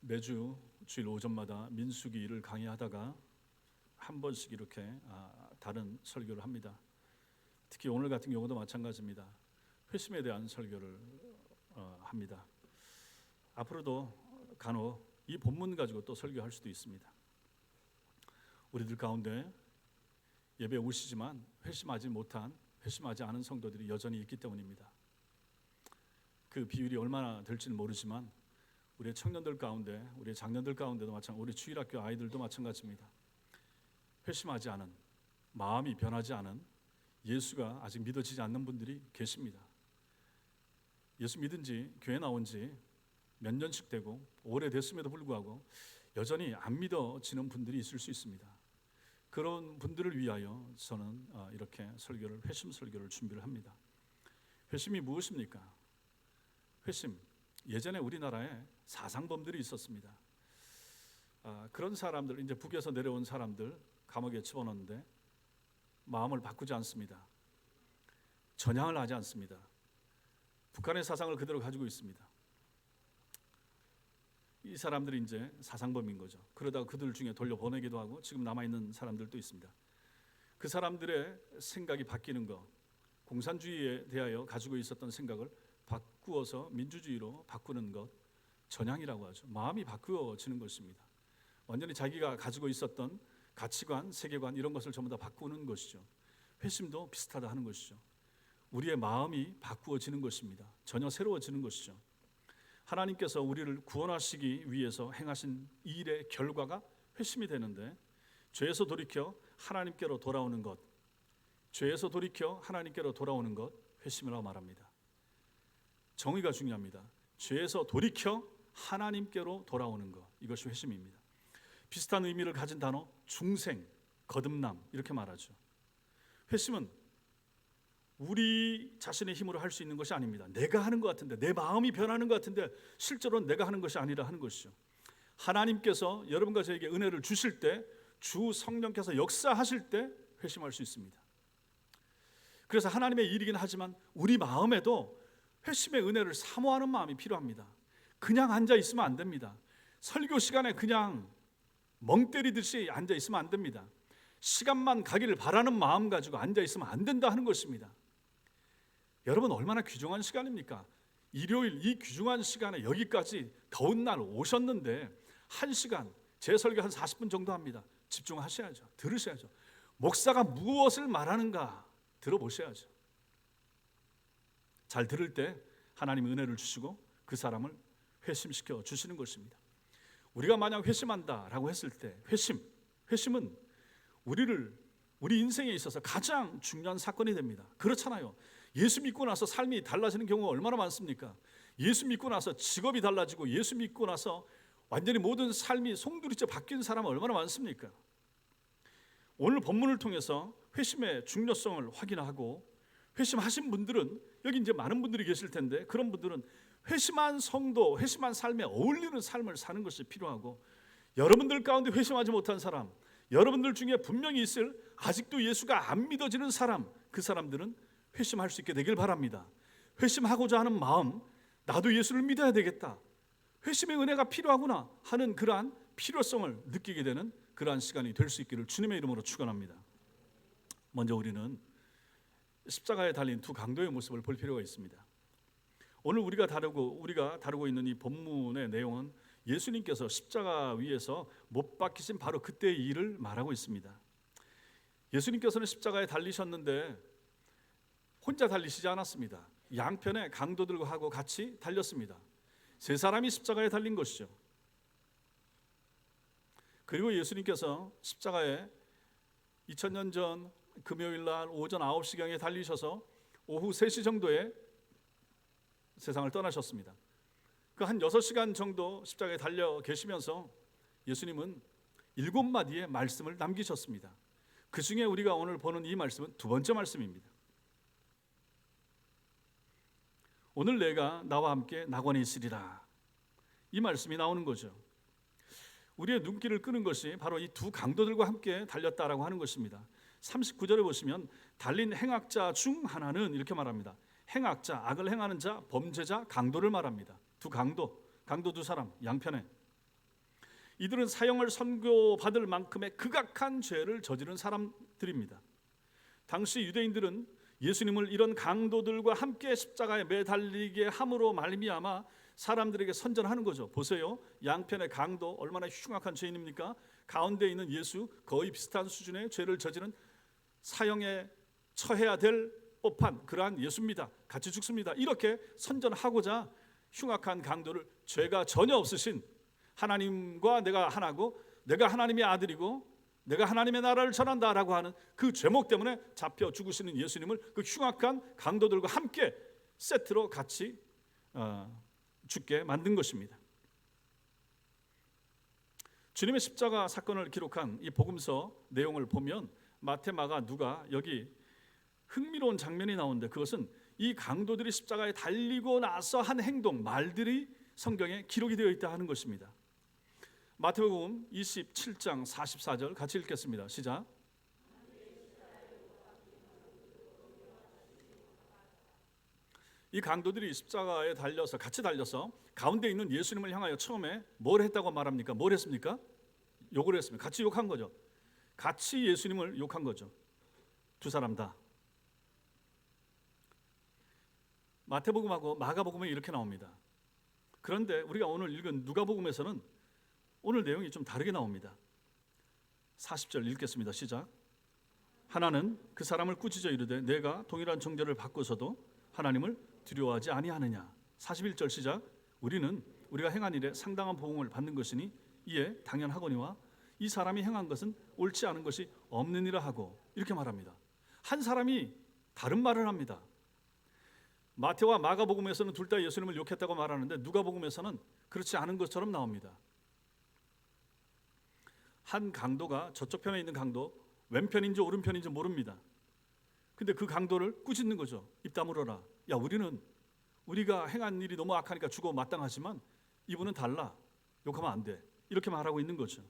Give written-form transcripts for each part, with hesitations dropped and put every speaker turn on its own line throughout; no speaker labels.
매주 주일 오전마다 민수기를 강의하다가 한 번씩 이렇게 다른 설교를 합니다. 특히 오늘 같은 경우도 마찬가지입니다. 회심에 대한 설교를 합니다. 앞으로도 간혹 이 본문 가지고 또 설교할 수도 있습니다. 우리들 가운데 예배 오시지만 회심하지 않은 성도들이 여전히 있기 때문입니다. 그 비율이 얼마나 될지는 모르지만 우리의 청년들 가운데, 우리의 장년들 가운데도 마찬가지, 우리 주일학교 아이들도 마찬가지입니다. 회심하지 않은, 마음이 변하지 않은, 예수가 아직 믿어지지 않는 분들이 계십니다. 예수 믿은 지, 교회 나온 지 몇 년씩 되고 오래됐음에도 불구하고 여전히 안 믿어지는 분들이 있을 수 있습니다. 그런 분들을 위하여 저는 이렇게 회심 설교를 준비를 합니다. 회심이 무엇입니까? 회심, 예전에 우리나라에 사상범들이 있었습니다. 그런 사람들, 이제 북에서 내려온 사람들 감옥에 집어넣는데 마음을 바꾸지 않습니다. 전향을 하지 않습니다. 북한의 사상을 그대로 가지고 있습니다. 이 사람들이 이제 사상범인 거죠. 그러다가 그들 중에 돌려보내기도 하고 지금 남아있는 사람들도 있습니다. 그 사람들의 생각이 바뀌는 것, 공산주의에 대하여 가지고 있었던 생각을 바꾸어서 민주주의로 바꾸는 것, 전향이라고 하죠. 마음이 바꾸어지는 것입니다. 완전히 자기가 가지고 있었던 가치관, 세계관 이런 것을 전부 다 바꾸는 것이죠. 회심도 비슷하다 하는 것이죠. 우리의 마음이 바꾸어지는 것입니다. 전혀 새로워지는 것이죠. 하나님께서 우리를 구원하시기 위해서 행하신 일의 결과가 회심이 되는데, 죄에서 돌이켜 하나님께로 돌아오는 것, 죄에서 돌이켜 하나님께로 돌아오는 것, 회심이라고 말합니다. 정의가 중요합니다. 죄에서 돌이켜 하나님께로 돌아오는 것, 이것이 회심입니다. 비슷한 의미를 가진 단어 중생, 거듭남 이렇게 말하죠. 회심은 우리 자신의 힘으로 할 수 있는 것이 아닙니다. 내가 하는 것 같은데, 내 마음이 변하는 것 같은데 실제로는 내가 하는 것이 아니라 하는 것이죠. 하나님께서 여러분과 저에게 은혜를 주실 때, 주 성령께서 역사하실 때 회심할 수 있습니다. 그래서 하나님의 일이긴 하지만 우리 마음에도 회심의 은혜를 사모하는 마음이 필요합니다. 그냥 앉아 있으면 안 됩니다. 설교 시간에 그냥 멍 때리듯이 앉아 있으면 안 됩니다. 시간만 가기를 바라는 마음 가지고 앉아 있으면 안 된다 하는 것입니다. 여러분, 얼마나 귀중한 시간입니까? 일요일 이 귀중한 시간에 여기까지 더운 날 오셨는데 1시간, 제 설교 한 40분 정도 합니다. 집중하셔야죠. 들으셔야죠. 목사가 무엇을 말하는가 들어보셔야죠. 잘 들을 때 하나님 은혜를 주시고 그 사람을 회심시켜 주시는 것입니다. 우리가 만약 회심한다라고 했을 때 회심은 우리 인생에 있어서 가장 중요한 사건이 됩니다. 그렇잖아요. 예수 믿고 나서 삶이 달라지는 경우가 얼마나 많습니까? 예수 믿고 나서 직업이 달라지고, 예수 믿고 나서 완전히 모든 삶이 송두리째 바뀐 사람은 얼마나 많습니까? 오늘 본문을 통해서 회심의 중요성을 확인하고, 회심하신 분들은 여기 이제 많은 분들이 계실 텐데, 그런 분들은 회심한 성도, 회심한 삶에 어울리는 삶을 사는 것이 필요하고, 여러분들 가운데 회심하지 못한 사람, 여러분들 중에 분명히 있을 아직도 예수가 안 믿어지는 사람, 그 사람들은 회심할 수 있게 되길 바랍니다. 회심하고자 하는 마음, 나도 예수를 믿어야 되겠다, 회심의 은혜가 필요하구나 하는 그러한 필요성을 느끼게 되는 그러한 시간이 될 수 있기를 주님의 이름으로 축원합니다. 먼저 우리는 십자가에 달린 두 강도의 모습을 볼 필요가 있습니다. 오늘 우리가 다루고 있는 이 본문의 내용은 예수님께서 십자가 위에서 못 박히신 바로 그때의 일을 말하고 있습니다. 예수님께서는 십자가에 달리셨는데 혼자 달리시지 않았습니다. 양편에 강도들과 하고 같이 달렸습니다. 세 사람이 십자가에 달린 것이죠. 그리고 예수님께서 십자가에 2000년 전 금요일 날 오전 9시경에 달리셔서 오후 3시 정도에 세상을 떠나셨습니다. 그 한 6시간 정도 십자가에 달려 계시면서 예수님은 7마디의 말씀을 남기셨습니다. 그 중에 우리가 오늘 보는 이 말씀은 두 번째 말씀입니다. 오늘 내가 나와 함께 낙원에 있으리라, 이 말씀이 나오는 거죠. 우리의 눈길을 끄는 것이 바로 이 두 강도들과 함께 달렸다라고 하는 것입니다. 39절에 보시면 달린 행악자 중 하나는 이렇게 말합니다. 행악자, 악을 행하는 자, 범죄자, 강도를 말합니다. 두 강도 두 사람 양편에. 이들은 사형을 선고받을 만큼의 극악한 죄를 저지른 사람들입니다. 당시 유대인들은 예수님을 이런 강도들과 함께 십자가에 매달리게 함으로 말미암아 사람들에게 선전하는 거죠. 보세요, 양편의 강도 얼마나 흉악한 죄인입니까? 가운데 있는 예수, 거의 비슷한 수준의 죄를 저지른 사형에 처해야 될 법한 그러한 예수입니다. 같이 죽습니다. 이렇게 선전하고자 흉악한 강도를 죄가 전혀 없으신 하나님과 내가 하나고 내가 하나님의 아들이고 내가 하나님의 나라를 전한다라고 하는 그 죄목 때문에 잡혀 죽으시는 예수님을 그 흉악한 강도들과 함께 세트로 같이 죽게 만든 것입니다. 주님의 십자가 사건을 기록한 이 복음서 내용을 보면 마태, 마가, 누가 여기 흥미로운 장면이 나오는데 그것은 이 강도들이 십자가에 달리고 나서 한 행동, 말들이 성경에 기록이 되어 있다 하는 것입니다. 마태복음 27장 44절 같이 읽겠습니다. 시작. 이 강도들이 십자가에 달려서 같이 달려서 가운데 있는 예수님을 향하여 처음에 뭘 했다고 말합니까? 뭘 했습니까? 욕을 했습니다. 같이 욕한 거죠. 같이 예수님을 욕한 거죠. 두 사람 다. 마태복음하고 마가복음에 이렇게 나옵니다. 그런데 우리가 오늘 읽은 누가복음에서는 오늘 내용이 좀 다르게 나옵니다. 40절 읽겠습니다. 시작. 하나는 그 사람을 꾸짖어 이르되 내가 동일한 정죄를 받고서도 하나님을 두려워하지 아니하느냐. 41절 시작. 우리가 행한 일에 상당한 보응을 받는 것이니 이에 당연하거니와 이 사람이 행한 것은 옳지 않은 것이 없느니라 하고 이렇게 말합니다. 한 사람이 다른 말을 합니다. 마태와 마가복음에서는 둘 다 예수님을 욕했다고 말하는데 누가복음에서는 그렇지 않은 것처럼 나옵니다. 한 강도가 저쪽 편에 있는 강도 왼편인지 오른편인지 모릅니다. 근데 그 강도를 꾸짖는 거죠. 입 다물어라. 야, 우리가 행한 일이 너무 악하니까 죽어 마땅하지만 이분은 달라. 욕하면 안 돼. 이렇게 말하고 있는 거죠.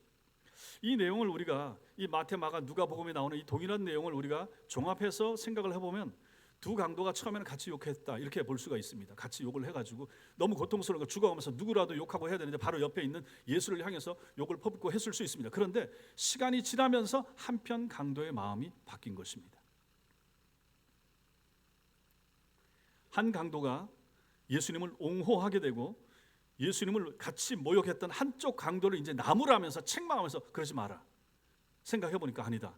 이 내용을 우리가 이 마태, 마가, 누가복음에 나오는 이 동일한 내용을 우리가 종합해서 생각을 해보면 두 강도가 처음에는 같이 욕했다 이렇게 볼 수가 있습니다. 같이 욕을 해가지고 너무 고통스러운 거 죽어가면서 누구라도 욕하고 해야 되는데 바로 옆에 있는 예수를 향해서 욕을 퍼붓고 했을 수 있습니다. 그런데 시간이 지나면서 한편 강도의 마음이 바뀐 것입니다. 한 강도가 예수님을 옹호하게 되고 예수님을 같이 모욕했던 한쪽 강도를 이제 나무라면서 책망하면서 그러지 마라. 생각해 보니까 아니다.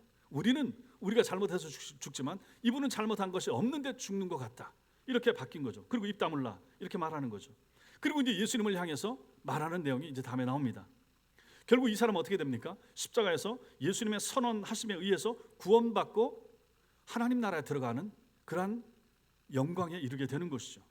우리가 잘못해서 죽지만 이분은 잘못한 것이 없는데 죽는 것 같다. 이렇게 바뀐 거죠. 그리고 입 다물라 이렇게 말하는 거죠. 그리고 이제 예수님을 향해서 말하는 내용이 이제 다음에 나옵니다. 결국 이 사람은 어떻게 됩니까? 십자가에서 예수님의 선언하심에 의해서 구원받고 하나님 나라에 들어가는 그러한 영광에 이르게 되는 것이죠.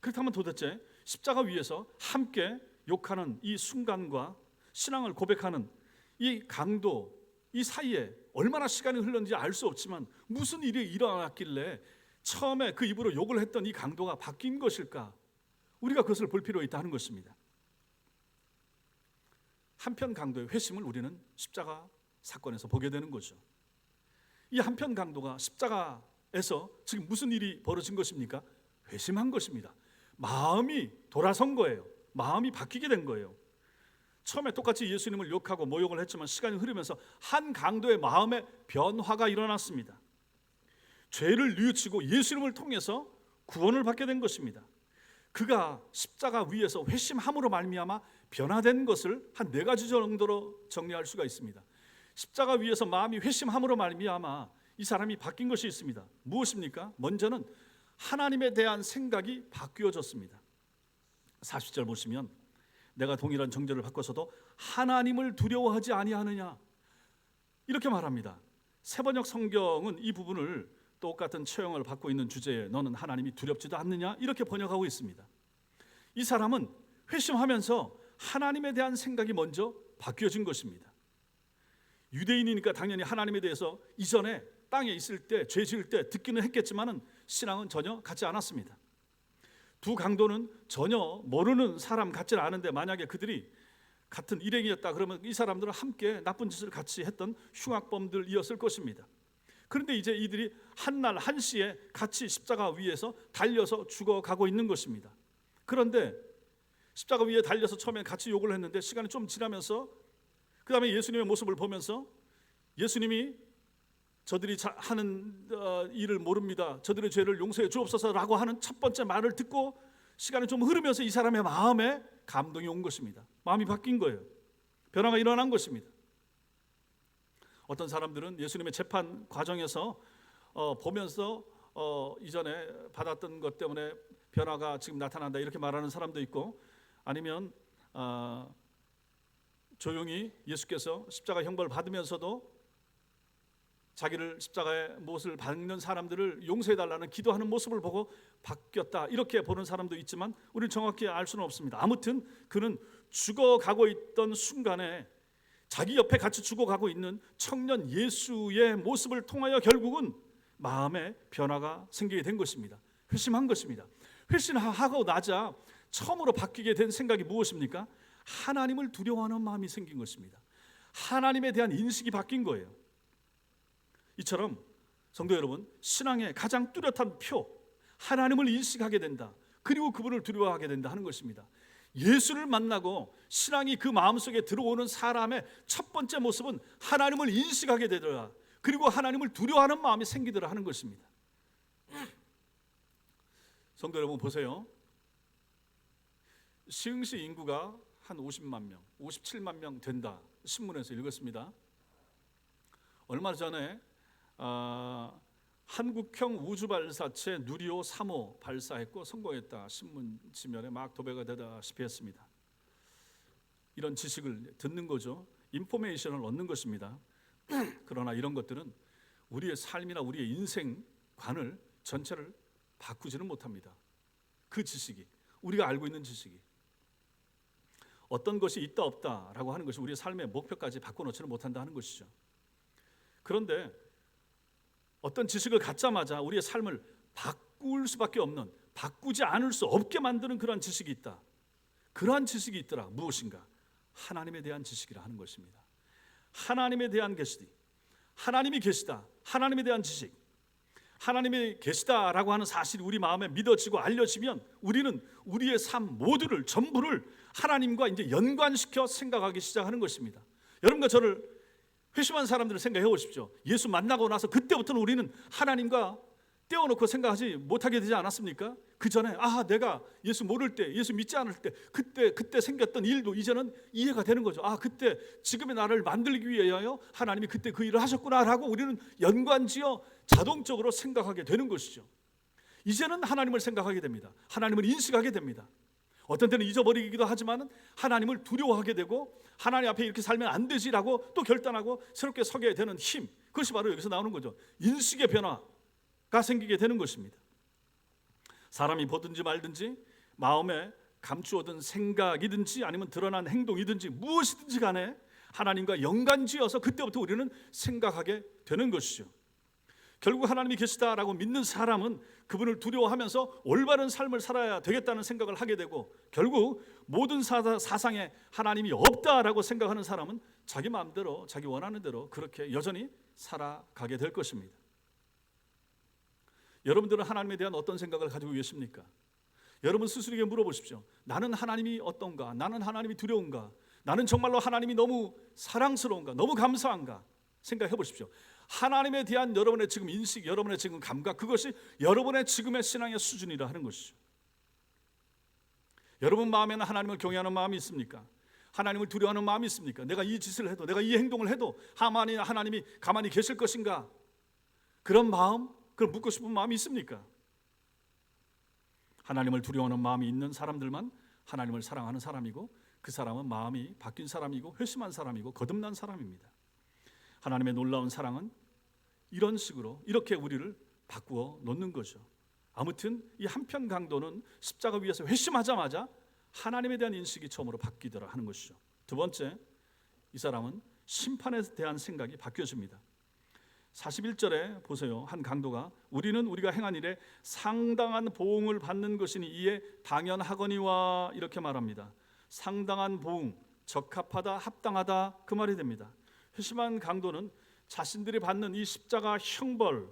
그렇다면 도대체 십자가 위에서 함께 욕하는 이 순간과 신앙을 고백하는 이 강도 이 사이에 얼마나 시간이 흘렀는지 알 수 없지만 무슨 일이 일어났길래 처음에 그 입으로 욕을 했던 이 강도가 바뀐 것일까? 우리가 그것을 볼 필요가 있다는 것입니다. 한편 강도의 회심을 우리는 십자가 사건에서 보게 되는 거죠. 이 한편 강도가 십자가에서 지금 무슨 일이 벌어진 것입니까? 회심한 것입니다. 마음이 돌아선 거예요. 마음이 바뀌게 된 거예요. 처음에 똑같이 예수님을 욕하고 모욕을 했지만 시간이 흐르면서 한 강도의 마음에 변화가 일어났습니다. 죄를 뉘우치고 예수님을 통해서 구원을 받게 된 것입니다. 그가 십자가 위에서 회심함으로 말미암아 변화된 것을 한 4가지 정도로 정리할 수가 있습니다. 십자가 위에서 마음이 회심함으로 말미암아 이 사람이 바뀐 것이 있습니다. 무엇입니까? 먼저는 하나님에 대한 생각이 바뀌어졌습니다. 40절 보시면 내가 동일한 정죄를 받고서도 하나님을 두려워하지 아니하느냐 이렇게 말합니다. 세번역 성경은 이 부분을 똑같은 처형을 받고 있는 주제에 너는 하나님이 두렵지도 않느냐 이렇게 번역하고 있습니다. 이 사람은 회심하면서 하나님에 대한 생각이 먼저 바뀌어진 것입니다. 유대인이니까 당연히 하나님에 대해서 이전에 땅에 있을 때 죄 지을 때 듣기는 했겠지만은 신앙은 전혀 같지 않았습니다. 두 강도는 전혀 모르는 사람 같지는 않은데 만약에 그들이 같은 일행이었다 그러면 이 사람들은 함께 나쁜 짓을 같이 했던 흉악범들이었을 것입니다. 그런데 이제 이들이 한날 한시에 같이 십자가 위에서 달려서 죽어가고 있는 것입니다. 그런데 십자가 위에 달려서 처음엔 같이 욕을 했는데 시간이 좀 지나면서 그 다음에 예수님의 모습을 보면서 예수님이 저들이 하는 일을 모릅니다. 저들의 죄를 용서해 주옵소서라고 하는 첫 번째 말을 듣고 시간이 좀 흐르면서 이 사람의 마음에 감동이 온 것입니다. 마음이 바뀐 거예요. 변화가 일어난 것입니다. 어떤 사람들은 예수님의 재판 과정에서 보면서 이전에 받았던 것 때문에 변화가 지금 나타난다 이렇게 말하는 사람도 있고, 아니면 조용히 예수께서 십자가 형벌 받으면서도 자기를 십자가의 못을 박는 사람들을 용서해달라는 기도하는 모습을 보고 바뀌었다 이렇게 보는 사람도 있지만 우리는 정확히 알 수는 없습니다. 아무튼 그는 죽어가고 있던 순간에 자기 옆에 같이 죽어가고 있는 청년 예수의 모습을 통하여 결국은 마음에 변화가 생기게 된 것입니다. 회심한 것입니다. 회심하고 나자 처음으로 바뀌게 된 생각이 무엇입니까? 하나님을 두려워하는 마음이 생긴 것입니다. 하나님에 대한 인식이 바뀐 거예요. 이처럼 성도 여러분, 신앙의 가장 뚜렷한 표, 하나님을 인식하게 된다, 그리고 그분을 두려워하게 된다 하는 것입니다. 예수를 만나고 신앙이 그 마음속에 들어오는 사람의 첫 번째 모습은 하나님을 인식하게 되더라, 그리고 하나님을 두려워하는 마음이 생기더라 하는 것입니다. 성도 여러분 보세요. 시흥시 인구가 한 50만 명, 57만 명 된다 신문에서 읽었습니다. 얼마 전에 한국형 우주발사체 누리호 3호 발사했고 성공했다 신문 지면에 막 도배가 되다시피 했습니다. 이런 지식을 듣는 거죠. 인포메이션을 얻는 것입니다. 그러나 이런 것들은 우리의 삶이나 우리의 인생관을 전체를 바꾸지는 못합니다. 그 지식이, 우리가 알고 있는 지식이 어떤 것이 있다 없다라고 하는 것이 우리의 삶의 목표까지 바꿔놓지는 못한다 하는 것이죠. 그런데 어떤 지식을 갖자마자 우리의 삶을 바꿀 수밖에 없는, 바꾸지 않을 수 없게 만드는 그러한 지식이 있다. 그러한 지식이 있더라. 무엇인가? 하나님에 대한 지식이라 하는 것입니다. 하나님에 대한 계시디, 하나님이 계시다, 하나님에 대한 지식, 하나님이 계시다라고 하는 사실이 우리 마음에 믿어지고 알려지면 우리는 우리의 삶 모두를, 전부를 하나님과 이제 연관시켜 생각하기 시작하는 것입니다. 여러분과 저를 회심한 사람들을 생각해 보십시오. 예수 만나고 나서 그때부터는 우리는 하나님과 떼어놓고 생각하지 못하게 되지 않았습니까? 그 전에 내가 예수 모를 때, 예수 믿지 않을 때 그때 생겼던 일도 이제는 이해가 되는 거죠. 그때 지금의 나를 만들기 위하여 하나님이 그때 그 일을 하셨구나라고 우리는 연관지어 자동적으로 생각하게 되는 것이죠. 이제는 하나님을 생각하게 됩니다. 하나님을 인식하게 됩니다. 어떤 때는 잊어버리기도 하지만 하나님을 두려워하게 되고 하나님 앞에 이렇게 살면 안 되지라고 또 결단하고 새롭게 서게 되는 힘, 그것이 바로 여기서 나오는 거죠. 인식의 변화가 생기게 되는 것입니다. 사람이 보든지 말든지 마음에 감추어둔 생각이든지 아니면 드러난 행동이든지 무엇이든지 간에 하나님과 연관지어서 그때부터 우리는 생각하게 되는 것이죠. 결국 하나님이 계시다라고 믿는 사람은 그분을 두려워하면서 올바른 삶을 살아야 되겠다는 생각을 하게 되고, 결국 모든 사상에 하나님이 없다라고 생각하는 사람은 자기 마음대로, 자기 원하는 대로 그렇게 여전히 살아가게 될 것입니다. 여러분들은 하나님에 대한 어떤 생각을 가지고 계십니까? 여러분 스스로에게 물어보십시오. 나는 하나님이 어떤가? 나는 하나님이 두려운가? 나는 정말로 하나님이 너무 사랑스러운가? 너무 감사한가? 생각해 보십시오. 하나님에 대한 여러분의 지금 인식, 여러분의 지금 감각, 그것이 여러분의 지금의 신앙의 수준이라 하는 것이죠. 여러분 마음에는 하나님을 경외하는 마음이 있습니까? 하나님을 두려워하는 마음이 있습니까? 내가 이 짓을 해도, 내가 이 행동을 해도 하나님이 가만히 계실 것인가? 그런 마음, 그걸 묻고 싶은 마음이 있습니까? 하나님을 두려워하는 마음이 있는 사람들만 하나님을 사랑하는 사람이고, 그 사람은 마음이 바뀐 사람이고 회심한 사람이고 거듭난 사람입니다. 하나님의 놀라운 사랑은 이런 식으로 이렇게 우리를 바꾸어 놓는 거죠. 아무튼 이 한편 강도는 십자가 위에서 회심하자마자 하나님에 대한 인식이 처음으로 바뀌더라 하는 것이죠. 두 번째, 이 사람은 심판에 대한 생각이 바뀌어집니다. 41절에 보세요. 한 강도가 우리는 우리가 행한 일에 상당한 보응을 받는 것이니 이에 당연하거니와 이렇게 말합니다. 상당한 보응, 적합하다, 합당하다 그 말이 됩니다. 회심한 강도는 자신들이 받는 이 십자가 형벌,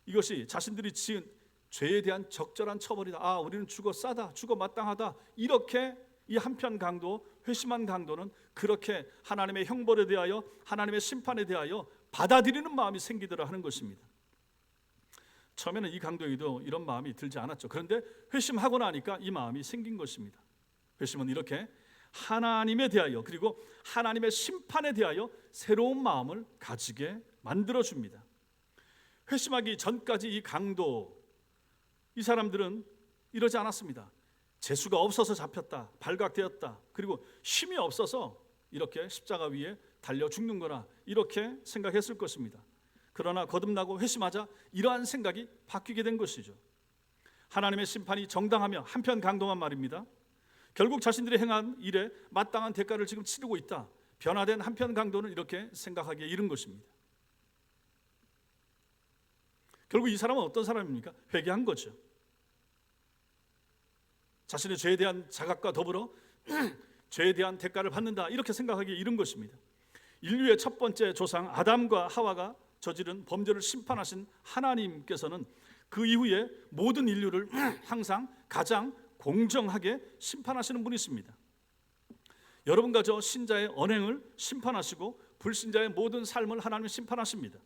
이것이 자신들이 지은 죄에 대한 적절한 처벌이다. 우리는 죽어 싸다, 죽어 마땅하다 이렇게 이 한편 강도, 회심한 강도는 그렇게 하나님의 형벌에 대하여, 하나님의 심판에 대하여 받아들이는 마음이 생기더라 하는 것입니다. 처음에는 이 강도에게도 이런 마음이 들지 않았죠. 그런데 회심하고 나니까 이 마음이 생긴 것입니다. 회심은 이렇게 하나님에 대하여, 그리고 하나님의 심판에 대하여 새로운 마음을 가지게 만들어줍니다. 회심하기 전까지 이 강도, 이 사람들은 이러지 않았습니다. 재수가 없어서 잡혔다, 발각되었다, 그리고 힘이 없어서 이렇게 십자가 위에 달려 죽는 거라 이렇게 생각했을 것입니다. 그러나 거듭나고 회심하자 이러한 생각이 바뀌게 된 것이죠. 하나님의 심판이 정당하며 한편 강도만 말입니다. 결국 자신들이 행한 일에 마땅한 대가를 지금 치르고 있다. 변화된 한편 강도는 이렇게 생각하기에 이른 것입니다. 결국 이 사람은 어떤 사람입니까? 회개한 거죠. 자신의 죄에 대한 자각과 더불어 죄에 대한 대가를 받는다, 이렇게 생각하기에 이른 것입니다. 인류의 첫 번째 조상 아담과 하와가 저지른 범죄를 심판하신 하나님께서는 그 이후에 모든 인류를 항상 가장 공정하게 심판하시는 분이십니다. 여러분과 저 신자의 언행을 심판하시고 불신자의 모든 삶을 하나님이 심판하십니다.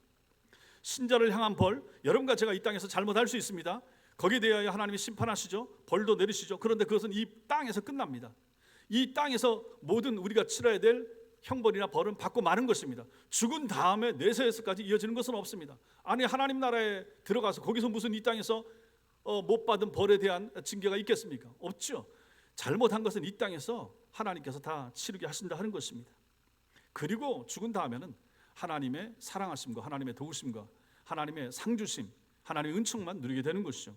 신자를 향한 벌, 여러분과 제가 이 땅에서 잘못할 수 있습니다. 거기에 대하여 하나님이 심판하시죠. 벌도 내리시죠. 그런데 그것은 이 땅에서 끝납니다. 이 땅에서 모든 우리가 치러야 될 형벌이나 벌은 받고 마는 것입니다. 죽은 다음에 내세에서까지 이어지는 것은 없습니다. 아니, 하나님 나라에 들어가서 거기서 무슨 이 땅에서 못 받은 벌에 대한 징계가 있겠습니까? 없죠. 잘못한 것은 이 땅에서 하나님께서 다 치르게 하신다 하는 것입니다. 그리고 죽은 다음에는 하나님의 사랑하심과 하나님의 도우심과 하나님의 상주심, 하나님의 은총만 누리게 되는 것이죠.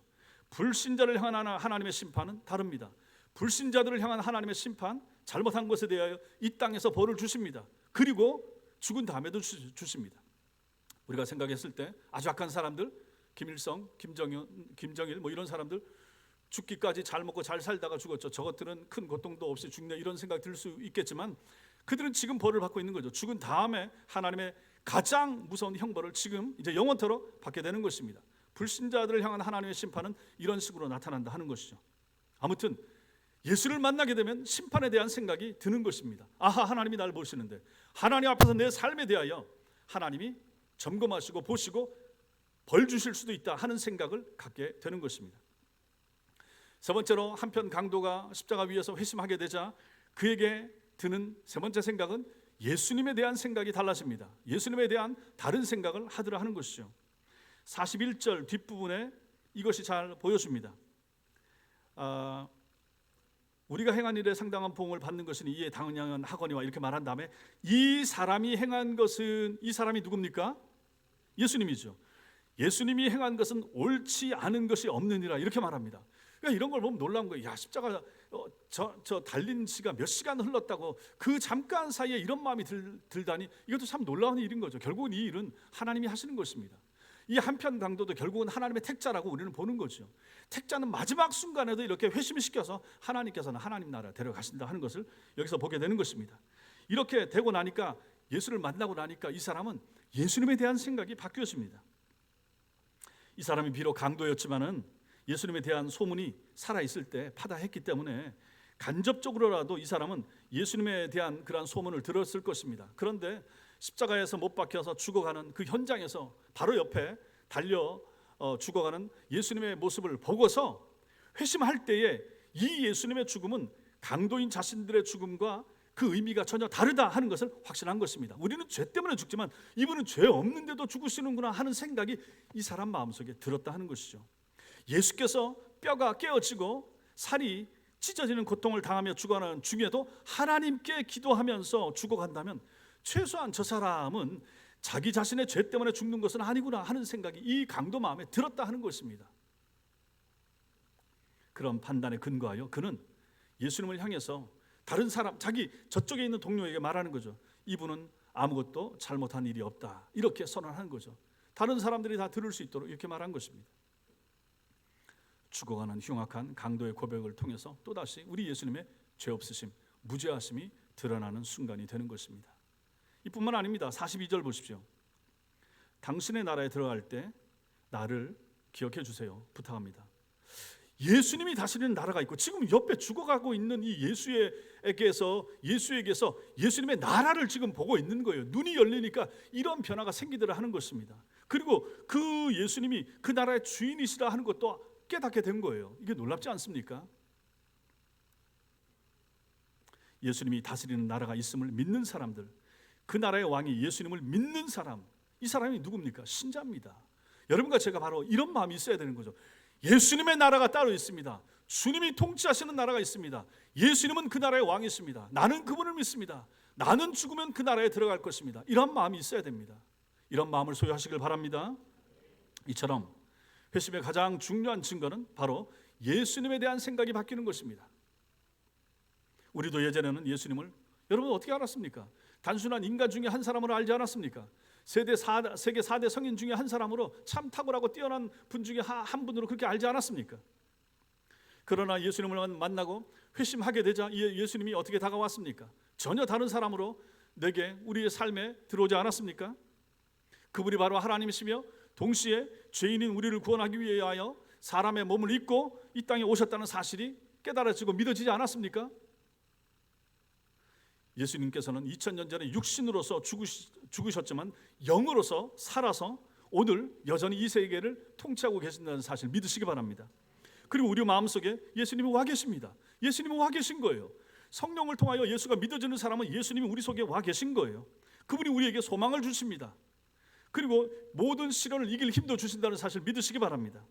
불신자를 향한 하나님의 심판은 다릅니다. 불신자들을 향한 하나님의 심판, 잘못한 것에 대하여 이 땅에서 벌을 주십니다. 그리고 죽은 다음에도 주십니다. 우리가 생각했을 때 아주 악한 사람들, 김일성, 김정일 뭐 이런 사람들 죽기까지 잘 먹고 잘 살다가 죽었죠. 저것들은 큰 고통도 없이 죽네, 이런 생각 들 수 있겠지만 그들은 지금 벌을 받고 있는 거죠. 죽은 다음에 하나님의 가장 무서운 형벌을 지금 이제 영원토록 받게 되는 것입니다. 불신자들을 향한 하나님의 심판은 이런 식으로 나타난다 하는 것이죠. 아무튼 예수를 만나게 되면 심판에 대한 생각이 드는 것입니다. 아하, 하나님이 나를 보시는데, 하나님 앞에서 내 삶에 대하여 하나님이 점검하시고 보시고 벌 주실 수도 있다 하는 생각을 갖게 되는 것입니다. 세 번째로 한편 강도가 십자가 위에서 회심하게 되자 그에게 드는 세 번째 생각은 예수님에 대한 생각이 달라집니다. 예수님에 대한 다른 생각을 하더라 하는 것이죠. 41절 뒷부분에 이것이 잘 보여줍니다. 우리가 행한 일에 상당한 보응을 받는 것은 이에 당연한 하거니와 이렇게 말한 다음에 이 사람이 행한 것은, 이 사람이 누굽니까? 예수님이죠. 예수님이 행한 것은 옳지 않은 것이 없느니라 이렇게 말합니다. 그러니까 이런 걸 보면 놀라운 거예요. 야, 십자가 저 달린 지가 몇 시간 흘렀다고 그 잠깐 사이에 이런 마음이 들다니, 이것도 참 놀라운 일인 거죠. 결국은 이 일은 하나님이 하시는 것입니다. 이 한편 강도도 결국은 하나님의 택자라고 우리는 보는 거죠. 택자는 마지막 순간에도 이렇게 회심시켜서 하나님께서는 하나님 나라 데려가신다 하는 것을 여기서 보게 되는 것입니다. 이렇게 되고 나니까, 예수를 만나고 나니까 이 사람은 예수님에 대한 생각이 바뀌어집니다. 이 사람이 비록 강도였지만은 예수님에 대한 소문이 살아있을 때 파다했기 때문에 간접적으로라도 이 사람은 예수님에 대한 그러한 소문을 들었을 것입니다. 그런데 십자가에서 못 박혀서 죽어가는 그 현장에서 바로 옆에 달려 죽어가는 예수님의 모습을 보고서 회심할 때에 이 예수님의 죽음은 강도인 자신들의 죽음과 그 의미가 전혀 다르다 하는 것을 확신한 것입니다. 우리는 죄 때문에 죽지만 이분은 죄 없는데도 죽으시는구나 하는 생각이 이 사람 마음속에 들었다 하는 것이죠. 예수께서 뼈가 깨어지고 살이 찢어지는 고통을 당하며 죽어가는 중에도 하나님께 기도하면서 죽어간다면 최소한 저 사람은 자기 자신의 죄 때문에 죽는 것은 아니구나 하는 생각이 이 강도 마음에 들었다 하는 것입니다. 그런 판단에 근거하여 그는 예수님을 향해서 다른 사람, 자기 저쪽에 있는 동료에게 말하는 거죠. 이분은 아무것도 잘못한 일이 없다, 이렇게 선언하는 거죠. 다른 사람들이 다 들을 수 있도록 이렇게 말한 것입니다. 죽어가는 흉악한 강도의 고백을 통해서 또다시 우리 예수님의 죄 없으심, 무죄하심이 드러나는 순간이 되는 것입니다. 이뿐만 아닙니다. 42절 보십시오. 당신의 나라에 들어갈 때 나를 기억해 주세요, 부탁합니다. 예수님이 다스리는 나라가 있고 지금 옆에 죽어가고 있는 이 예수에게서 예수님의 나라를 지금 보고 있는 거예요. 눈이 열리니까 이런 변화가 생기더라 하는 것입니다. 그리고 그 예수님이 그 나라의 주인이시라 하는 것도 깨닫게 된 거예요. 이게 놀랍지 않습니까? 예수님이 다스리는 나라가 있음을 믿는 사람들, 그 나라의 왕이 예수님을 믿는 사람, 이 사람이 누굽니까? 신자입니다. 여러분과 제가 바로 이런 마음이 있어야 되는 거죠. 예수님의 나라가 따로 있습니다. 주님이 통치하시는 나라가 있습니다. 예수님은 그 나라의 왕이십니다. 나는 그분을 믿습니다. 나는 죽으면 그 나라에 들어갈 것입니다. 이런 마음이 있어야 됩니다. 이런 마음을 소유하시길 바랍니다. 이처럼 회심의 가장 중요한 증거는 바로 예수님에 대한 생각이 바뀌는 것입니다. 우리도 예전에는 예수님을 여러분 어떻게 알았습니까? 단순한 인간 중에 한 사람으로 알지 않았습니까? 세계 4대 성인 중에 한 사람으로 참 탁월하고 뛰어난 분 중에 한 분으로 그렇게 알지 않았습니까? 그러나 예수님을 만나고 회심하게 되자 예수님이 어떻게 다가왔습니까? 전혀 다른 사람으로 내게 우리의 삶에 들어오지 않았습니까? 그분이 바로 하나님이시며 동시에 죄인인 우리를 구원하기 위하여 사람의 몸을 입고 이 땅에 오셨다는 사실이 깨달아지고 믿어지지 않았습니까? 예수님께서는 2000년 전에 육신으로서 죽으셨지만 영으로서 살아서 오늘 여전히 이 세계를 통치하고 계신다는 사실 믿으시기 바랍니다. 그리고 우리 마음속에 예수님이 와 계십니다. 예수님이 와 계신 거예요. 성령을 통하여 예수가 믿어지는 사람은 예수님이 우리 속에 와 계신 거예요. 그분이 우리에게 소망을 주십니다. 그리고 모든 시련을 이길 힘도 주신다는 사실 믿으시기 바랍니다.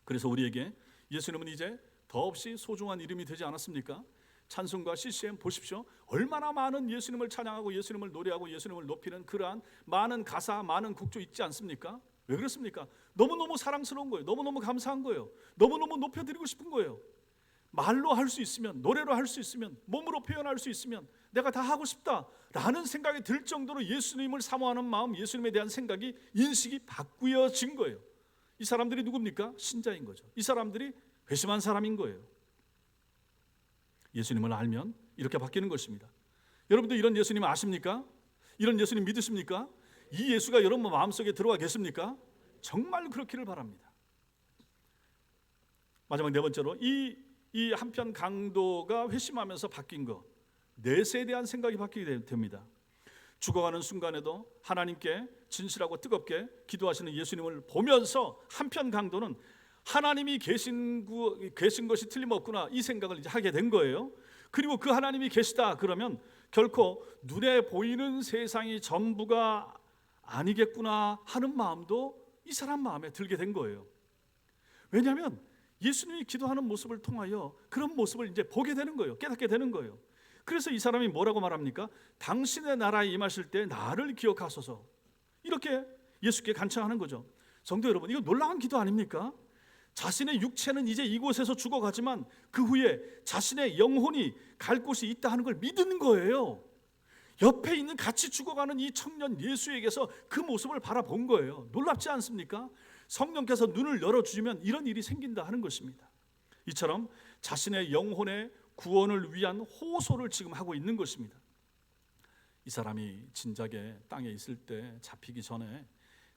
그래서 우리에게 예수님은 이제 더없이 소중한 이름이 되지 않았습니까? 찬송가 CCM 보십시오. 얼마나 많은 예수님을 찬양하고 예수님을 노래하고 예수님을 높이는 그러한 많은 가사, 많은 곡조 있지 않습니까? 왜 그렇습니까? 너무너무 사랑스러운 거예요. 너무너무 감사한 거예요. 너무너무 높여드리고 싶은 거예요. 말로 할 수 있으면, 노래로 할 수 있으면, 몸으로 표현할 수 있으면 내가 다 하고 싶다라는 생각이 들 정도로 예수님을 사모하는 마음, 예수님에 대한 생각이, 인식이 바꾸어진 거예요. 이 사람들이 누굽니까? 신자인 거죠. 이 사람들이 회심한 사람인 거예요. 예수님을 알면 이렇게 바뀌는 것입니다. 여러분도 이런 예수님 아십니까? 이런 예수님 믿으십니까? 이 예수가 여러분 마음속에 들어와 계십니까? 정말 그렇기를 바랍니다. 마지막 네 번째로 이 한편 강도가 회심하면서 바뀐 것, 넷에 대한 생각이 바뀌게 됩니다. 죽어가는 순간에도 하나님께 진실하고 뜨겁게 기도하시는 예수님을 보면서 한편 강도는 하나님이 계신 것이 틀림없구나 이 생각을 이제 하게 된 거예요. 그리고 그 하나님이 계시다 그러면 결코 눈에 보이는 세상이 전부가 아니겠구나 하는 마음도 이 사람 마음에 들게 된 거예요. 왜냐하면 예수님이 기도하는 모습을 통하여 그런 모습을 이제 보게 되는 거예요. 깨닫게 되는 거예요. 그래서 이 사람이 뭐라고 말합니까? 당신의 나라에 임하실 때 나를 기억하소서. 이렇게 예수께 간청하는 거죠. 성도 여러분, 이거 놀라운 기도 아닙니까? 자신의 육체는 이제 이곳에서 죽어가지만 그 후에 자신의 영혼이 갈 곳이 있다 하는 걸 믿는 거예요. 옆에 있는 같이 죽어가는 이 청년 예수에게서 그 모습을 바라본 거예요. 놀랍지 않습니까? 성령께서 눈을 열어주시면 이런 일이 생긴다 하는 것입니다. 이처럼 자신의 영혼의 구원을 위한 호소를 지금 하고 있는 것입니다. 이 사람이 진작에 땅에 있을 때 잡히기 전에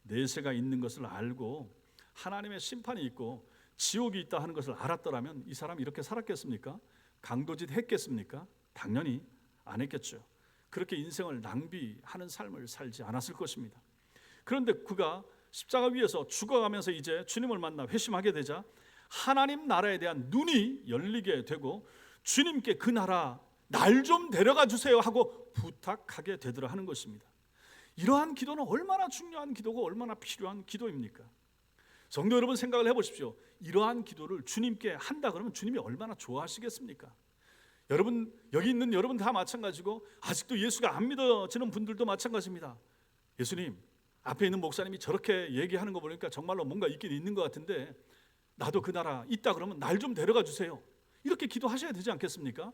내세가 있는 것을 알고 하나님의 심판이 있고 지옥이 있다 하는 것을 알았더라면 이 사람이 이렇게 살았겠습니까? 강도짓 했겠습니까? 당연히 안 했겠죠. 그렇게 인생을 낭비하는 삶을 살지 않았을 것입니다. 그런데 그가 십자가 위에서 죽어가면서 이제 주님을 만나 회심하게 되자 하나님 나라에 대한 눈이 열리게 되고 주님께 그 나라 날 좀 데려가 주세요 하고 부탁하게 되더라 하는 것입니다. 이러한 기도는 얼마나 중요한 기도고 얼마나 필요한 기도입니까? 성도 여러분 생각을 해보십시오. 이러한 기도를 주님께 한다 그러면 주님이 얼마나 좋아하시겠습니까? 여러분 여기 있는 여러분 다 마찬가지고 아직도 예수가 안 믿어지는 분들도 마찬가지입니다. 예수님 앞에 있는 목사님이 저렇게 얘기하는 거 보니까 정말로 뭔가 있긴 있는 것 같은데 나도 그 나라 있다 그러면 날 좀 데려가 주세요. 이렇게 기도하셔야 되지 않겠습니까?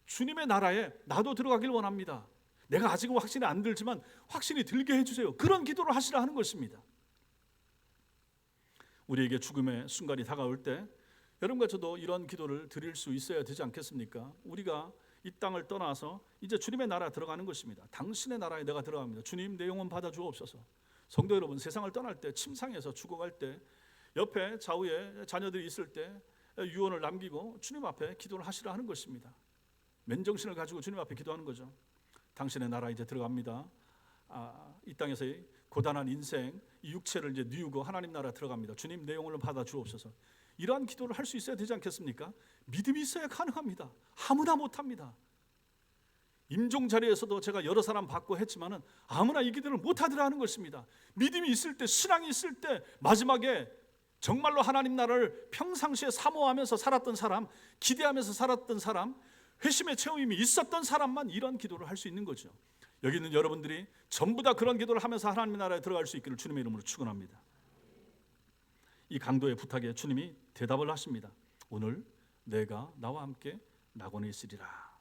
주님의 나라에 나도 들어가길 원합니다. 내가 아직은 확신이 안 들지만 확신이 들게 해주세요. 그런 기도를 하시라 하는 것입니다. 우리에게 죽음의 순간이 다가올 때 여러분과 저도 이런 기도를 드릴 수 있어야 되지 않겠습니까? 우리가 이 땅을 떠나서 이제 주님의 나라에 들어가는 것입니다. 당신의 나라에 내가 들어갑니다. 주님 내 영혼 받아 주옵소서. 성도 여러분 세상을 떠날 때 침상에서 죽어갈 때 옆에 좌우에 자녀들이 있을 때 유언을 남기고 주님 앞에 기도를 하시라 하는 것입니다. 맨정신을 가지고 주님 앞에 기도하는 거죠. 당신의 나라 이제 들어갑니다. 이 땅에서의 고단한 인생, 이 육체를 이제 뉘우고 하나님 나라 들어갑니다. 주님 내 영혼을 받아 주옵소서. 이러한 기도를 할 수 있어야 되지 않겠습니까? 믿음이 있어야 가능합니다. 아무나 못합니다. 임종 자리에서도 제가 여러 사람 받고 했지만은 아무나 이 기도를 못하더라 하는 것입니다. 믿음이 있을 때, 신앙이 있을 때, 마지막에 정말로 하나님 나라를 평상시에 사모하면서 살았던 사람, 기대하면서 살았던 사람, 회심의 체험이 있었던 사람만 이런 기도를 할 수 있는 거죠. 여기 있는 여러분들이 전부 다 그런 기도를 하면서 하나님 나라에 들어갈 수 있기를 주님의 이름으로 축원합니다. 이 강도의 부탁에 주님이 대답을 하십니다. 오늘 내가 나와 함께 낙원에 있으리라.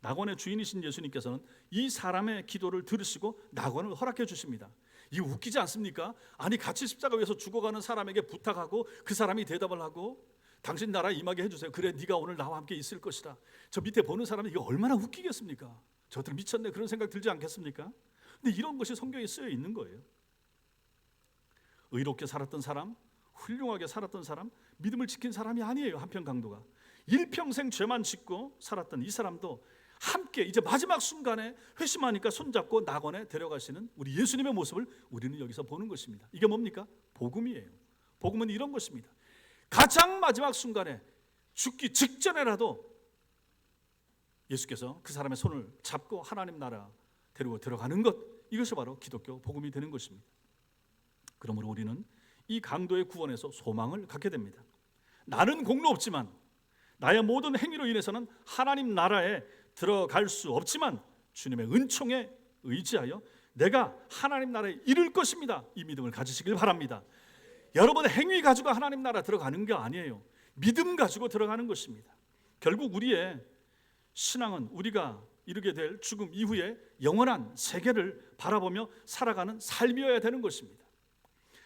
낙원의 주인이신 예수님께서는 이 사람의 기도를 들으시고 낙원을 허락해 주십니다. 이거 웃기지 않습니까? 아니 같이 십자가 위에서 죽어가는 사람에게 부탁하고 그 사람이 대답을 하고 당신 나라에 임하게 해주세요. 그래 네가 오늘 나와 함께 있을 것이다. 저 밑에 보는 사람이 이거 얼마나 웃기겠습니까? 저들 미쳤네 그런 생각 들지 않겠습니까? 근데 이런 것이 성경에 쓰여 있는 거예요. 의롭게 살았던 사람, 훌륭하게 살았던 사람, 믿음을 지킨 사람이 아니에요. 한편 강도가 일평생 죄만 짓고 살았던 이 사람도 함께 이제 마지막 순간에 회심하니까 손잡고 낙원에 데려가시는 우리 예수님의 모습을 우리는 여기서 보는 것입니다. 이게 뭡니까? 복음이에요. 복음은 이런 것입니다. 가장 마지막 순간에 죽기 직전에라도 예수께서 그 사람의 손을 잡고 하나님 나라 데리고 들어가는 것, 이것이 바로 기독교 복음이 되는 것입니다. 그러므로 우리는 이 강도의 구원에서 소망을 갖게 됩니다. 나는 공로 없지만, 나의 모든 행위로 인해서는 하나님 나라에 들어갈 수 없지만 주님의 은총에 의지하여 내가 하나님 나라에 이를 것입니다. 이 믿음을 가지시길 바랍니다. 여러분의 행위 가지고 하나님 나라 들어가는 게 아니에요. 믿음 가지고 들어가는 것입니다. 결국 우리의 신앙은 우리가 이루게 될 죽음 이후에 영원한 세계를 바라보며 살아가는 삶이어야 되는 것입니다.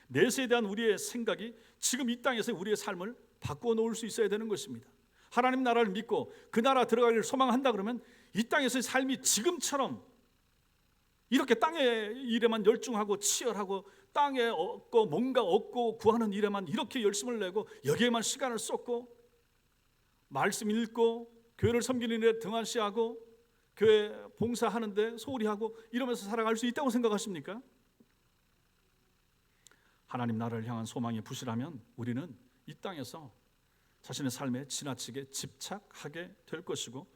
내세에 대한 우리의 생각이 지금 이 땅에서 우리의 삶을 바꾸어 놓을 수 있어야 되는 것입니다. 하나님 나라를 믿고 그 나라 들어가기를 소망한다 그러면 이 땅에서의 삶이 지금처럼 이렇게 땅의 일에만 열중하고 치열하고 땅에 얻고 뭔가 얻고 구하는 일에만 이렇게 열심을 내고 여기에만 시간을 쏟고 말씀 읽고 교회를 섬기는 일에 등한시하고 교회 봉사하는데 소홀히 하고 이러면서 살아갈 수 있다고 생각하십니까? 하나님 나라를 향한 소망이 부실하면 우리는 이 땅에서 자신의 삶에 지나치게 집착하게 될 것이고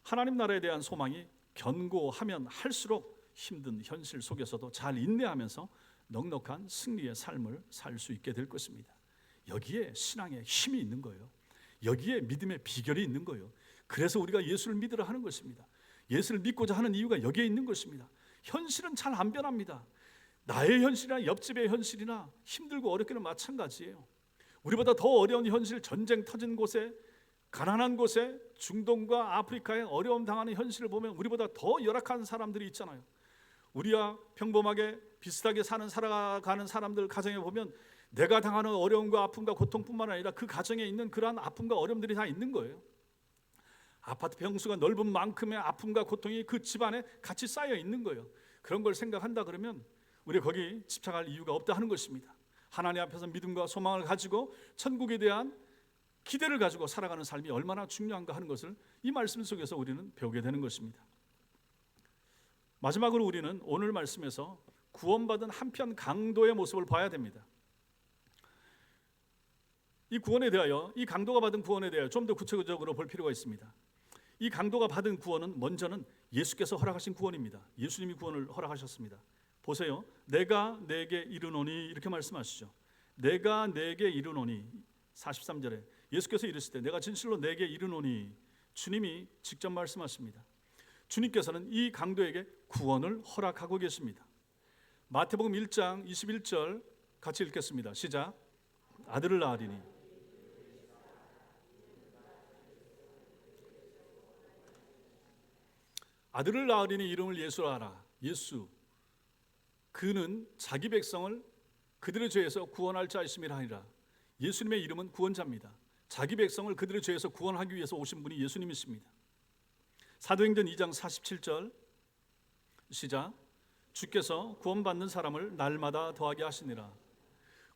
하나님 나라에 대한 소망이 견고하면 할수록 힘든 현실 속에서도 잘 인내하면서 넉넉한 승리의 삶을 살 수 있게 될 것입니다. 여기에 신앙의 힘이 있는 거예요. 여기에 믿음의 비결이 있는 거예요. 그래서 우리가 예수를 믿으라 하는 것입니다. 예수를 믿고자 하는 이유가 여기에 있는 것입니다. 현실은 잘 안 변합니다. 나의 현실이나 옆집의 현실이나 힘들고 어렵기는 마찬가지예요. 우리보다 더 어려운 현실, 전쟁 터진 곳에, 가난한 곳에, 중동과 아프리카에 어려움 당하는 현실을 보면 우리보다 더 열악한 사람들이 있잖아요. 우리와 평범하게 비슷하게 살아가는 사람들 가정에 보면 내가 당하는 어려움과 아픔과 고통뿐만 아니라 그 가정에 있는 그러한 아픔과 어려움들이 다 있는 거예요. 아파트 평수가 넓은 만큼의 아픔과 고통이 그 집안에 같이 쌓여 있는 거예요. 그런 걸 생각한다 그러면 우리 거기 집착할 이유가 없다 하는 것입니다. 하나님 앞에서 믿음과 소망을 가지고 천국에 대한 기대를 가지고 살아가는 삶이 얼마나 중요한가 하는 것을 이 말씀 속에서 우리는 배우게 되는 것입니다. 마지막으로 우리는 오늘 말씀에서 구원받은 한편 강도의 모습을 봐야 됩니다. 이 구원에 대하여, 이 강도가 받은 구원에 대하여 좀 더 구체적으로 볼 필요가 있습니다. 이 강도가 받은 구원은 먼저는 예수께서 허락하신 구원입니다. 예수님이 구원을 허락하셨습니다. 보세요. 내가 내게 이르노니 이렇게 말씀하시죠. 내가 내게 이르노니 43절에 예수께서 이르시되 내가 진실로 내게 이르노니 주님이 직접 말씀하십니다. 주님께서는 이 강도에게 구원을 허락하고 계십니다. 마태복음 1장 21절 같이 읽겠습니다. 시작. 아들을 낳으리니 아들을 낳으리니 이름을 예수라 하라. 예수, 그는 자기 백성을 그들의 죄에서 구원할 자이심이라 하니라. 예수님의 이름은 구원자입니다. 자기 백성을 그들의 죄에서 구원하기 위해서 오신 분이 예수님이십니다. 사도행전 2장 47절 시작. 주께서 구원받는 사람을 날마다 더하게 하시니라.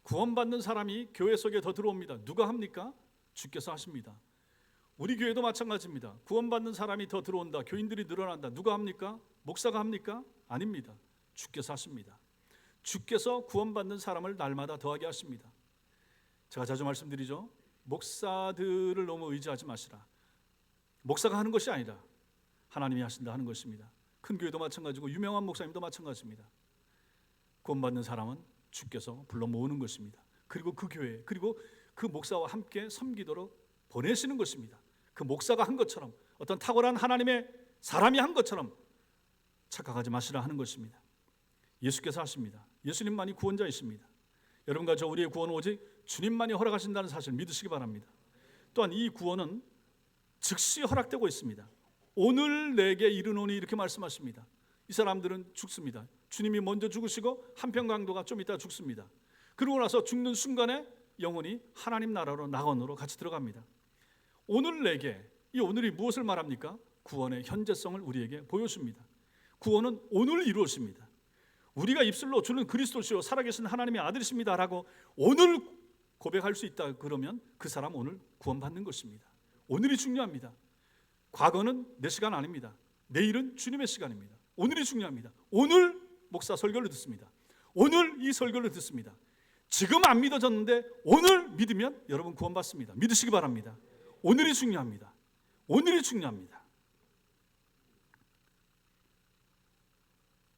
구원받는 사람이 교회 속에 더 들어옵니다. 누가 합니까? 주께서 하십니다. 우리 교회도 마찬가지입니다. 구원받는 사람이 더 들어온다, 교인들이 늘어난다. 누가 합니까? 목사가 합니까? 아닙니다. 주께서 하십니다. 주께서 구원받는 사람을 날마다 더하게 하십니다. 제가 자주 말씀드리죠. 목사들을 너무 의지하지 마시라. 목사가 하는 것이 아니라 하나님이 하신다 하는 것입니다. 큰 교회도 마찬가지고 유명한 목사님도 마찬가지입니다. 구원받는 사람은 주께서 불러 모으는 것입니다. 그리고 그 교회, 그리고 그 목사와 함께 섬기도록 보내시는 것입니다. 그 목사가 한 것처럼, 어떤 탁월한 하나님의 사람이 한 것처럼 착각하지 마시라 하는 것입니다. 예수께서 하십니다. 예수님만이 구원자이십니다. 여러분과 저 우리의 구원은 오직 주님만이 허락하신다는 사실 믿으시기 바랍니다. 또한 이 구원은 즉시 허락되고 있습니다. 오늘 내게 이르노니 이렇게 말씀하십니다. 이 사람들은 죽습니다. 주님이 먼저 죽으시고 한편 강도가 좀 이따 죽습니다. 그러고 나서 죽는 순간에 영혼이 하나님 나라로 낙원으로 같이 들어갑니다. 오늘 내게, 이 오늘이 무엇을 말합니까? 구원의 현재성을 우리에게 보여줍니다. 구원은 오늘 이루어집니다. 우리가 입술로 주는 그리스도시요 살아계신 하나님의 아들이십니다 라고 오늘 고백할 수 있다 그러면 그 사람 오늘 구원받는 것입니다. 오늘이 중요합니다. 과거는 내 시간 아닙니다. 내일은 주님의 시간입니다. 오늘이 중요합니다. 오늘 목사 설교를 듣습니다. 오늘 이 설교를 듣습니다. 지금 안 믿어졌는데 오늘 믿으면 여러분 구원받습니다. 믿으시기 바랍니다. 오늘이 중요합니다. 오늘이 중요합니다.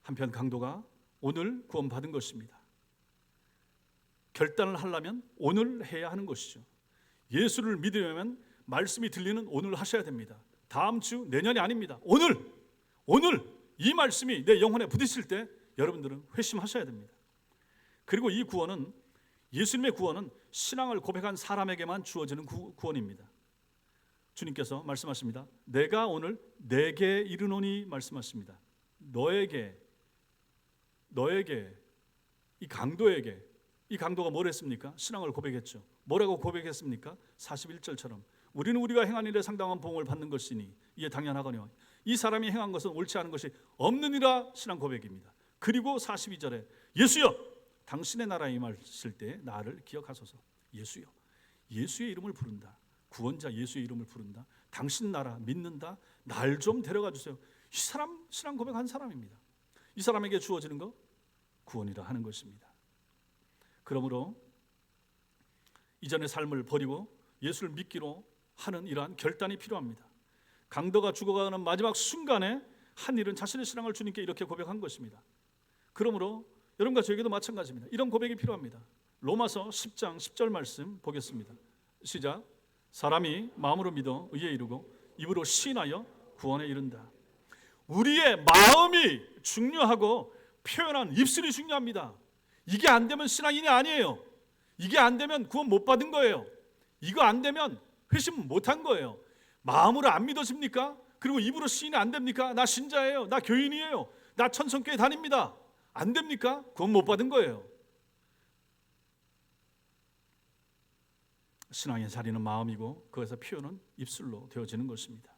한편 강도가 오늘 구원받은 것입니다. 결단을 하려면 오늘 해야 하는 것이죠. 예수를 믿으려면 말씀이 들리는 오늘 하셔야 됩니다. 다음 주, 내년이 아닙니다. 오늘 이 말씀이 내 영혼에 부딪힐 때 여러분들은 회심하셔야 됩니다. 그리고 이 구원은, 예수님의 구원은 신앙을 고백한 사람에게만 주어지는 구원입니다. 주님께서 말씀하십니다. 내가 오늘 내게 이르노니 말씀하십니다. 너에게, 이 강도에게, 이 강도가 뭘 했습니까? 신앙을 고백했죠. 뭐라고 고백했습니까? 41절처럼 우리는 우리가 행한 일에 상당한 보응을 받는 것이니 이에 당연하거니와 이 사람이 행한 것은 옳지 않은 것이 없느니라 신앙 고백입니다. 그리고 42절에 예수여 당신의 나라에 임하실 때 나를 기억하소서. 예수여, 예수의 이름을 부른다. 구원자 예수의 이름을 부른다. 당신 나라 믿는다. 날 좀 데려가 주세요. 이 사람 신앙 고백한 사람입니다. 이 사람에게 주어지는 거 구원이라 하는 것입니다. 그러므로 이전의 삶을 버리고 예수를 믿기로 하는 이러한 결단이 필요합니다. 강도가 죽어가는 마지막 순간에 한 일은 자신의 신앙을 주님께 이렇게 고백한 것입니다. 그러므로 여러분과 저에게도 마찬가지입니다. 이런 고백이 필요합니다. 로마서 10장 10절 말씀 보겠습니다. 시작. 사람이 마음으로 믿어 의에 이르고 입으로 시인하여 구원에 이른다. 우리의 마음이 중요하고 표현한 입술이 중요합니다. 이게 안 되면 신앙인이 아니에요. 이게 안 되면 구원 못 받은 거예요. 이거 안 되면 회심 못한 거예요. 마음으로 안 믿어집니까? 그리고 입으로 시인이 안 됩니까? 나 신자예요. 나 교인이에요. 나 천성교회 다닙니다. 안 됩니까? 구원 못 받은 거예요. 신앙의 자리는 마음이고 그것의 표현은 입술로 되어지는 것입니다.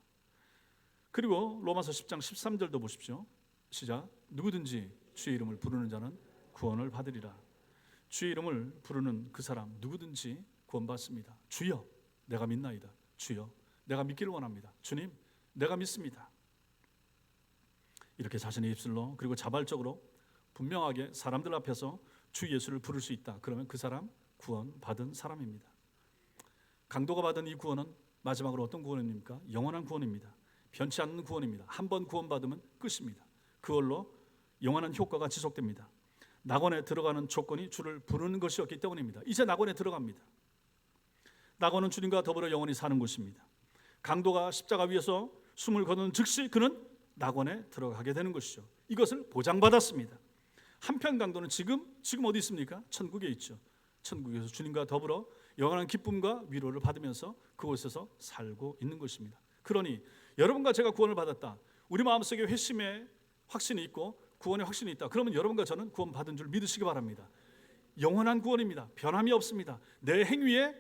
그리고 로마서 10장 13절도 보십시오. 시작. 누구든지 주의 이름을 부르는 자는 구원을 받으리라. 주의 이름을 부르는 그 사람 누구든지 구원받습니다. 주여 내가 믿나이다. 주여 내가 믿기를 원합니다. 주님 내가 믿습니다. 이렇게 자신의 입술로 그리고 자발적으로 분명하게 사람들 앞에서 주 예수를 부를 수 있다. 그러면 그 사람 구원받은 사람입니다. 강도가 받은 이 구원은 마지막으로 어떤 구원입니까? 영원한 구원입니다. 변치 않는 구원입니다. 한 번 구원받으면 끝입니다. 그걸로 영원한 효과가 지속됩니다. 낙원에 들어가는 조건이 주를 부르는 것이었기 때문입니다. 이제 낙원에 들어갑니다. 낙원은 주님과 더불어 영원히 사는 곳입니다. 강도가 십자가 위에서 숨을 거두는 즉시 그는 낙원에 들어가게 되는 것이죠. 이것을 보장받았습니다. 한편 강도는 지금 어디 있습니까? 천국에 있죠. 천국에서 주님과 더불어 영원한 기쁨과 위로를 받으면서 그곳에서 살고 있는 것입니다. 그러니 여러분과 제가 구원을 받았다. 우리 마음속에 회심의 확신이 있고 구원의 확신이 있다. 그러면 여러분과 저는 구원받은 줄 믿으시기 바랍니다. 영원한 구원입니다. 변함이 없습니다. 내 행위에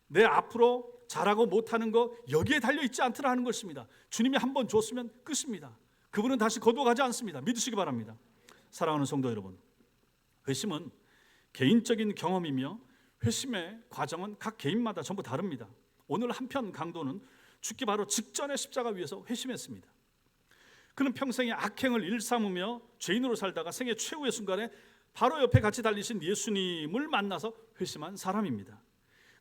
내 앞으로 잘하고 못하는 거 여기에 달려있지 않더라 하는 것입니다. 주님이 한번 줬으면 끝입니다. 그분은 다시 거두어가지 않습니다. 믿으시기 바랍니다. 사랑하는 성도 여러분, 회심은 개인적인 경험이며 회심의 과정은 각 개인마다 전부 다릅니다. 오늘 한편 강도는 죽기 바로 직전에 십자가 위에서 회심했습니다. 그는 평생의 악행을 일삼으며 죄인으로 살다가 생애 최후의 순간에 바로 옆에 같이 달리신 예수님을 만나서 회심한 사람입니다.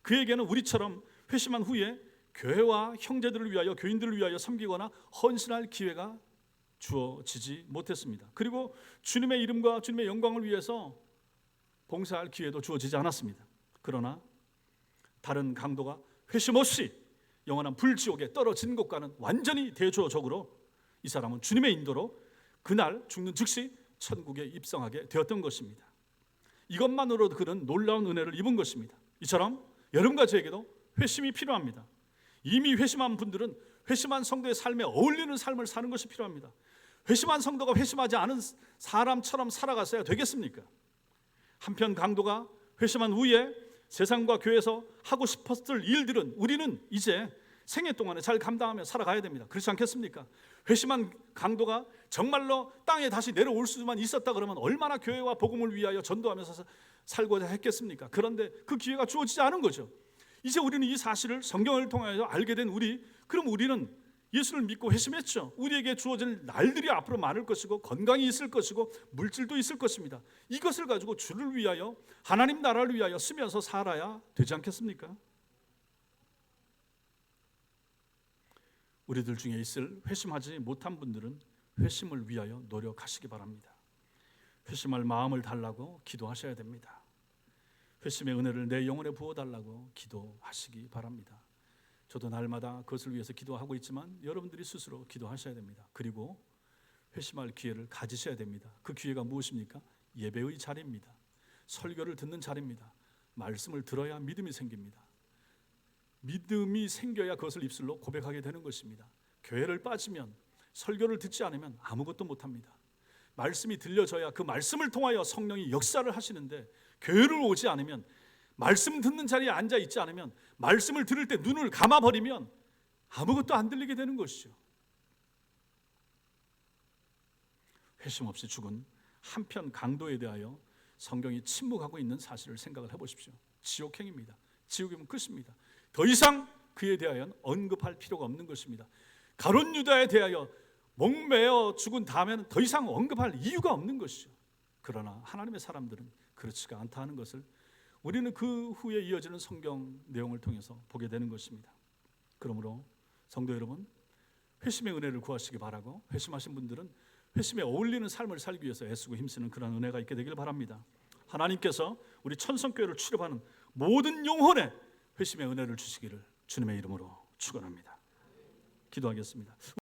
그에게는 우리처럼 회심한 후에 교회와 형제들을 위하여, 교인들을 위하여 섬기거나 헌신할 기회가 주어지지 못했습니다. 그리고 주님의 이름과 주님의 영광을 위해서 봉사할 기회도 주어지지 않았습니다. 그러나 다른 강도가 회심 없이 영원한 불지옥에 떨어진 것과는 완전히 대조적으로 이 사람은 주님의 인도로 그날 죽는 즉시 천국에 입성하게 되었던 것입니다. 이것만으로도 그는 놀라운 은혜를 입은 것입니다. 이처럼 여러분과 저에게도 회심이 필요합니다. 이미 회심한 분들은 회심한 성도의 삶에 어울리는 삶을 사는 것이 필요합니다. 회심한 성도가 회심하지 않은 사람처럼 살아갔어야 되겠습니까? 한편 강도가 회심한 후에 세상과 교회에서 하고 싶었을 일들은 우리는 이제 생애 동안에 잘 감당하며 살아가야 됩니다. 그렇지 않겠습니까? 회심한 강도가 정말로 땅에 다시 내려올 수만 있었다 그러면 얼마나 교회와 복음을 위하여 전도하면서 살고자 했겠습니까? 그런데 그 기회가 주어지지 않은 거죠. 이제 우리는 이 사실을 성경을 통하여 알게 된 그럼 우리는 예수를 믿고 회심했죠. 우리에게 주어질 날들이 앞으로 많을 것이고 건강이 있을 것이고 물질도 있을 것입니다. 이것을 가지고 주를 위하여, 하나님 나라를 위하여 쓰면서 살아야 되지 않겠습니까? 우리들 중에 있을 회심하지 못한 분들은 회심을 위하여 노력하시기 바랍니다. 회심할 마음을 달라고 기도하셔야 됩니다. 회심의 은혜를 내 영혼에 부어달라고 기도하시기 바랍니다. 저도 날마다 그것을 위해서 기도하고 있지만 여러분들이 스스로 기도하셔야 됩니다. 그리고 회심할 기회를 가지셔야 됩니다. 그 기회가 무엇입니까? 예배의 자리입니다. 설교를 듣는 자리입니다. 말씀을 들어야 믿음이 생깁니다. 믿음이 생겨야 그것을 입술로 고백하게 되는 것입니다. 교회를 빠지면, 설교를 듣지 않으면 아무것도 못합니다. 말씀이 들려져야 그 말씀을 통하여 성령이 역사를 하시는데, 교회를 오지 않으면, 말씀 듣는 자리에 앉아 있지 않으면, 말씀을 들을 때 눈을 감아버리면 아무것도 안 들리게 되는 것이죠. 회심 없이 죽은 한편 강도에 대하여 성경이 침묵하고 있는 사실을 생각을 해보십시오. 지옥행입니다. 지옥이면 끝입니다. 더 이상 그에 대하여는 언급할 필요가 없는 것입니다. 가룟 유다에 대하여 목매어 죽은 다음에는 더 이상 언급할 이유가 없는 것이죠. 그러나 하나님의 사람들은 그렇지가 않다 하는 것을 우리는 그 후에 이어지는 성경 내용을 통해서 보게 되는 것입니다. 그러므로 성도 여러분, 회심의 은혜를 구하시기 바라고, 회심하신 분들은 회심에 어울리는 삶을 살기 위해서 애쓰고 힘쓰는 그런 은혜가 있게 되길 바랍니다. 하나님께서 우리 천성교회를 출입하는 모든 영혼에 회심의 은혜를 주시기를 주님의 이름으로 축원합니다. 기도하겠습니다.